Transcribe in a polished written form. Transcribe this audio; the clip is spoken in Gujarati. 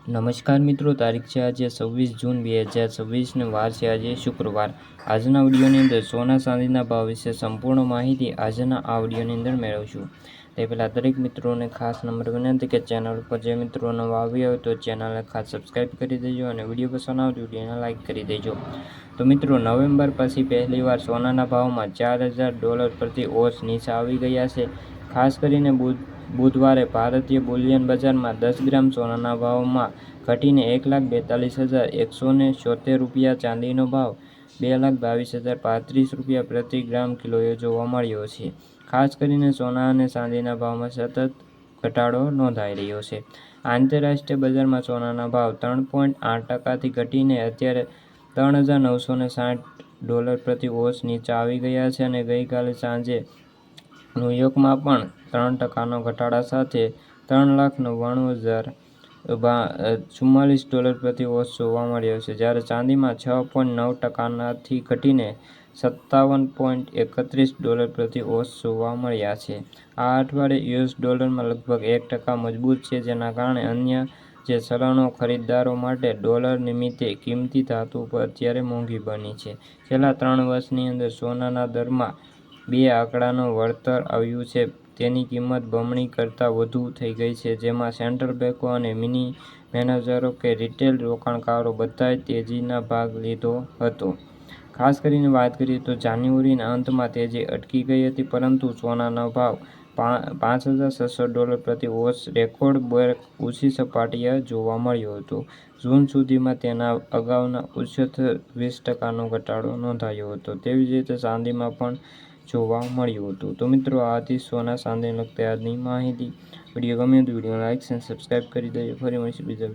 નમસ્કાર મિત્રો, તારીખ છે આજે 26 જૂન 2026 ને વાર છે આજે શુક્રવાર। આજના વિડીયોની અંદર સોના ચાંદીના ભાવ વિશે સંપૂર્ણ માહિતી આજના આ વિડીયોની અંદર મેળવશું। તે પહેલાં દરેક મિત્રોને ખાસ નમ્ર વિનંતી કે ચેનલ ઉપર જે મિત્રો નવા આવ્યા હોય તો ચેનલને ખાસ સબસ્ક્રાઈબ કરી દેજો અને વિડીયો પસંદ આવે તો વિડીયોને લાઇક કરી દેજો। તો મિત્રો, નવેમ્બર પછી પહેલીવાર સોનાના ભાવમાં $4000 પ્રતિ ઓન્સ નીચે આવી ગયા છે। ખાસ કરીને બુધવારે ભારતીય બુલિયન બજારમાં 10 ગ્રામ સોનાના ભાવમાં ઘટીને $1,42,176, ચાંદીનો ભાવ $2,22,035 પ્રતિ ગ્રામ કિલોએ જોવા મળ્યો છે। ખાસ કરીને સોના અને ચાંદીના ભાવમાં સતત ઘટાડો નોંધાઈ રહ્યો છે। આંતરરાષ્ટ્રીય બજારમાં સોનાના ભાવ 3.8% ઘટીને અત્યારે $3,960 પ્રતિ ઓન્સ નીચે આવી ગયા છે અને ગઈકાલે સાંજે ન્યૂયોર્કમાં પણ 3%નો ઘટાડા સાથે $3,99,044 પ્રતિ ઓન્સ જોવા મળ્યો છે, જ્યારે ચાંદીમાં 6.9%થી ઘટીને $57.31 પ્રતિ ઓન્સ જોવા મળ્યા છે। આ અઠવાડિયે યુએસ ડોલરમાં લગભગ 1% મજબૂત છે, જેના કારણે અન્ય જે ચલણો ખરીદદારો માટે ડોલર નિમિત્તે કિંમતી ધાતુ પર અત્યારે મોંઘી બની છે। છેલ્લા 3 વર્ષની અંદર સોનાના દરમાં 2 આંકડાનું વળતર આવ્યું છે, તેની કિંમત બમણી કરતાં વધુ થઈ ગઈ છે, જેમાં સેન્ટ્રલ બેન્કો અને મની મેનેજરો કે રિટેલ રોકાણકારો બધાએ તેજીમાં ભાગ લીધો હતો। ખાસ કરીને વાત કરીએ તો જાન્યુઆરીના અંતમાં તેજી અટકી ગઈ હતી, પરંતુ સોનાનો ભાવ $5,600 પ્રતિ ઓન્સ રેકોર્ડ બ્રેક ઊંચી સપાટીએ જોવા મળ્યો હતો। જૂન સુધીમાં તેના અગાઉના ઉચ્ચતર 20%નો ઘટાડો નોંધાયો હતો। તેવી જ રીતે ચાંદીમાં પણ જોવા મળ્યું હતું। તો મિત્રો, આ હતી સોના ચાંદીને લગતી આજની માહિતી। વિડીયો ગમ્યો તો વિડીયોને લાઇક અને સબસ્ક્રાઈબ કરી દેજો। ફરી મળીશું બીજા વિડીયો